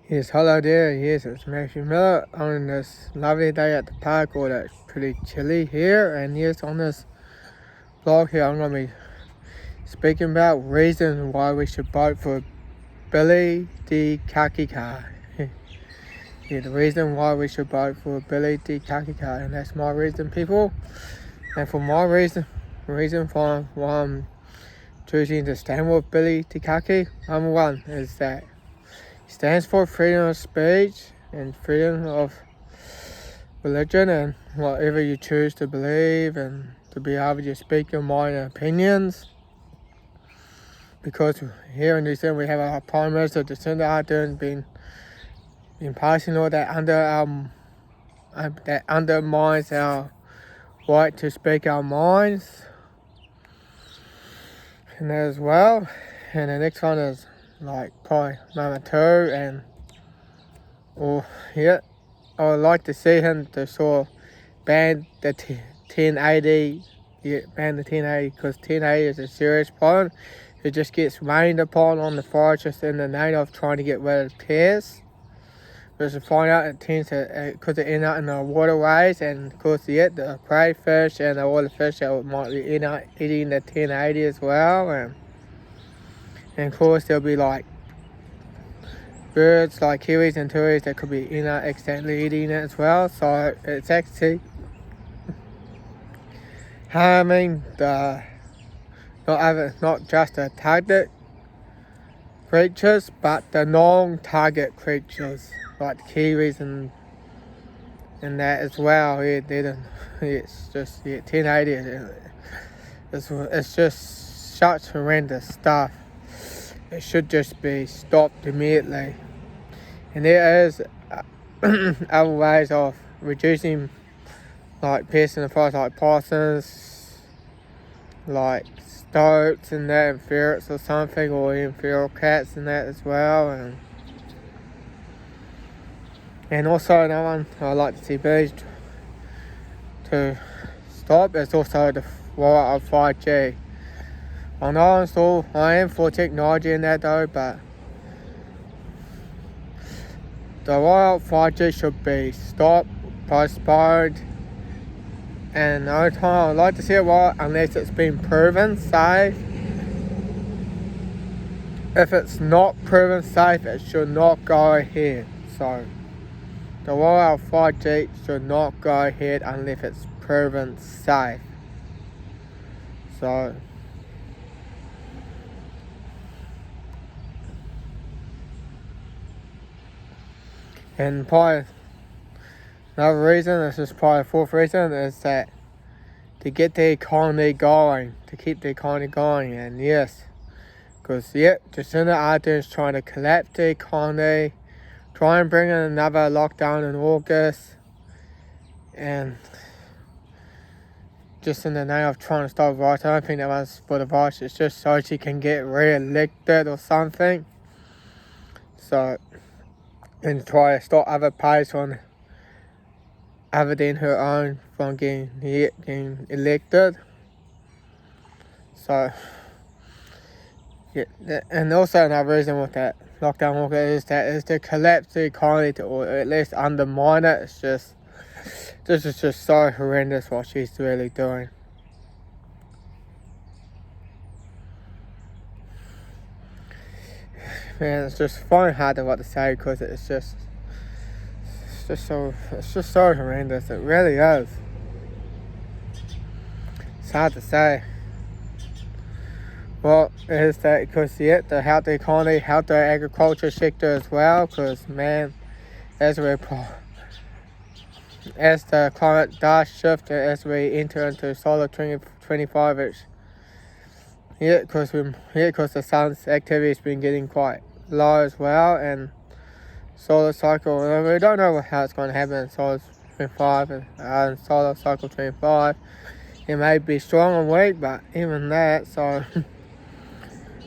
Yes, hello there. Yes, it's Matthew Miller on this lovely day at the park. Or it's pretty chilly here. And yes, on this vlog here, I'm going to be speaking about reasons why we should vote for Billy Te Kahika. Yeah, the reason why we should vote for Billy Te Kahika, and that's my reason, people. And for my reason for why I'm choosing to stand with Billy Te Kahika, number one is that he stands for freedom of speech and freedom of religion and whatever you choose to believe, and to be able to speak your mind and opinions. Because here in New Zealand we have our Prime Minister Jacinda Ardern been passing law that that undermines our right to speak our minds, and that as well. And the next one is like probably number two, and I would like to see him to sort of ban the 1080. Yeah, ban the 1080, because 1080 is a serious problem. It just gets rained upon on the forest just in the name of trying to get rid of pests. Because to find out it tends to, because it ends up in the waterways, and of course the crayfish and all the fish that might be end up eating the 1080 as well. And of course there'll be like birds like kiwis and tuis that could be accidentally eating it as well. So it's actually harming not just the target creatures, but the non-target creatures like the kiwis and that as well. It's just 1080. It's just such horrendous stuff. It should just be stopped immediately. And there is other ways of reducing like pests in the forest, like possums, like stoats and that, and ferrets or something, or even feral cats and that as well. And also another one I'd like to see bees to stop is also the rollout of 5G. I know I am for technology and that though, but the rollout of 5G should be stopped, postponed, and the only time I'd like to see it roll unless it's been proven safe. If it's not proven safe, it should not go ahead. So the rollout of 5G should not go ahead unless it's proven safe. So and probably another reason, this is probably the fourth reason, is that to get the economy going, to keep the economy going. And yes, because Jacinda Ardern is trying to collapse the economy, try and bring in another lockdown in August, and just in the name of trying to stop the virus. I don't think that was for the virus, it's just so she can get re-elected or something. So, and try to stop other parties from other than her own from getting elected. So and also another reason with that lockdown is to collapse the economy, or at least undermine it. This is just so horrendous what she's really doing. Man, it's just finding hard to what to say, because it's just so horrendous. It really is. It's hard to say. Well, it is that because to help the economy, help the agriculture sector as well, because man, as the climate does shift, as we enter into solar 2025, because the sun's activity has been getting quite low as well, and solar cycle, we don't know how it's going to happen in solar 25 and solar cycle 25. It may be strong and weak, but even that, so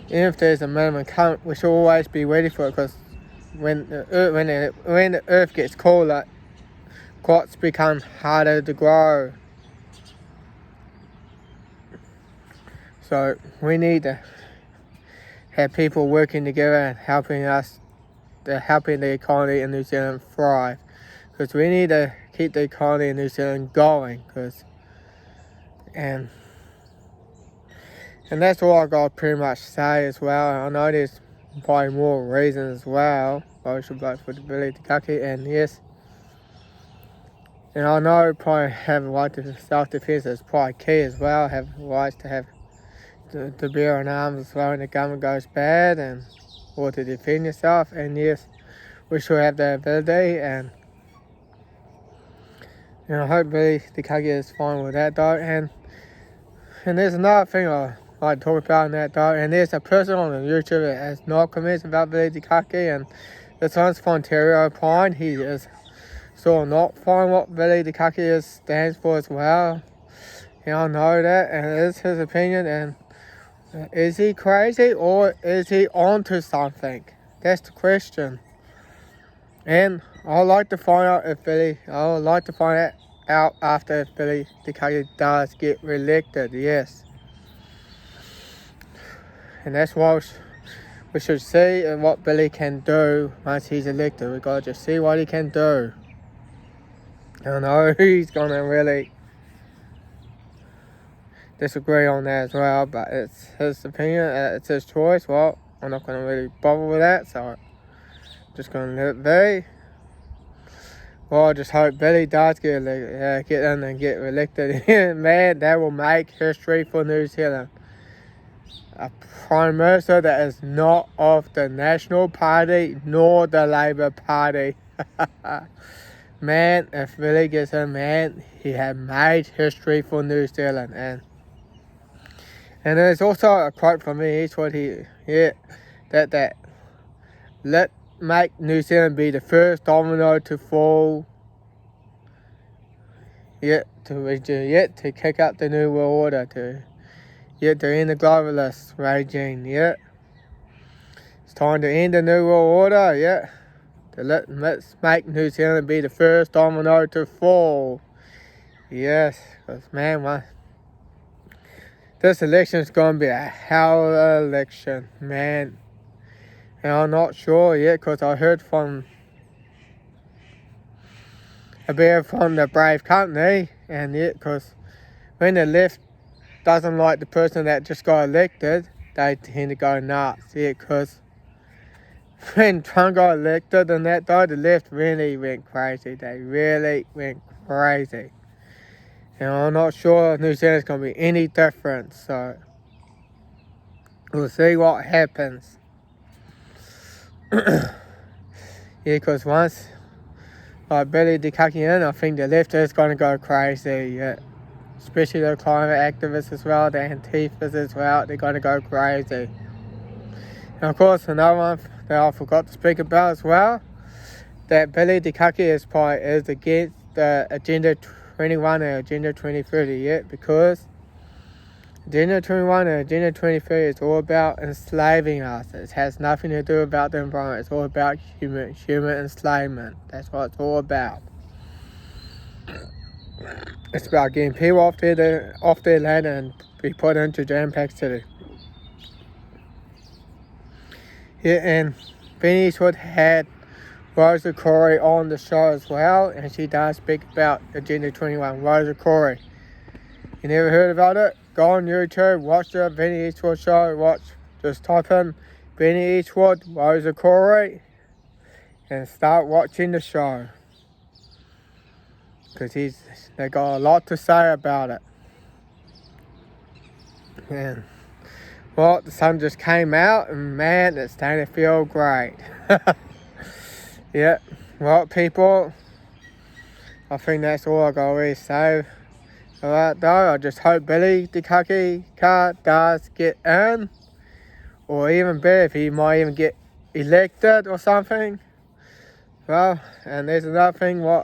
even if there's a minimum current, we should always be ready for it, because when the earth gets colder, crops become harder to grow. So we need to have people working together and helping us helping the economy in New Zealand thrive. Because we need to keep the economy in New Zealand going. And that's all I got to pretty much say as well. I know there's probably more reasons as well. But I should vote for the Billy Te Kahika, and yes. And I know probably having a right to self-defense is probably key as well. Have rights to have to bear an arms as well when the government goes bad, or to defend yourself. And yes, we should have that ability. And I hope Billy Te Kahika is fine with that though. And there's another thing I like to talk about in that though. And there's a person on YouTube that has not comments about Billy Te Kahika, and this one's from Ontario Pine. He is still not fine what Billy Te Kahika stands for as well. And I know that, and it is his opinion. And is he crazy or is he onto something? That's the question. And I'd like to find out after if Billy Te Kahika does get re-elected, yes. And that's why we should see what Billy can do once he's elected. We gotta just see what he can do. I know he's gonna really disagree on that as well, but it's his opinion, it's his choice. Well, I'm not gonna really bother with that, so I'm just gonna let it be. Well, I just hope Billy does get in and get elected. Man, that will make history for New Zealand. A Prime Minister that is not of the National Party nor the Labour Party. Man, if Billy gets in, man, he had made history for New Zealand. And there's also a quote from me. He's what that make New Zealand be the first domino to fall. To kick up the New World Order. To end the globalist regime. It's time to end the New World Order. Let's make New Zealand be the first domino to fall. Yes, because man, this election is going to be a hell of an election, man. And I'm not sure yet, because I heard from a bit from the Brave Company, and because when the left doesn't like the person that just got elected, they tend to go nuts. Because when Trump got elected and that though, the left really went crazy. They really went crazy. And I'm not sure New Zealand's going to be any different. So we'll see what happens. Because once Billy Te Kahika in, I think the left is going to go crazy. Especially the climate activists as well, the Antifas as well. They're going to go crazy. And of course, another one that I forgot to speak about as well, that Billy Te Kahika is against the Agenda 21 and Agenda 2030, because Agenda 21 and Agenda 2030 is all about enslaving us. It has nothing to do about the environment. It's all about human enslavement. That's what it's all about. It's about getting people off their land and be put into jam-packed city. And Benny Eastwood had Rosa Corey on the show as well, and she does speak about Agenda 21. Rosa Corey. You never heard about it? Go on YouTube, watch the Benny Eastwood show, just type in Benny Eastwood, Rosa Corey, and start watching the show. Because they got a lot to say about it. And well, the sun just came out, and man, it's starting to feel great. Well, people, I think that's all I got to really say. Alright, though, I just hope Billy Te Kahika does get in, or even better, if he might even get elected or something. Well, and there's another thing, I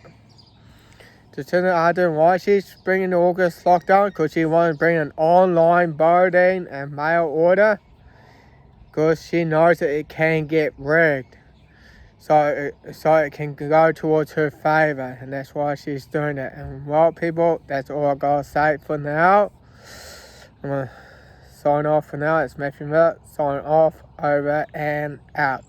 don't know why she's bringing the August lockdown, because she wants to bring an online voting and mail order, because she knows that it can get rigged. So it can go towards her favour, and that's why she's doing it. And well, people, that's all I gotta say for now. I'm gonna sign off for now. It's Matthew Miller, signing off, over and out.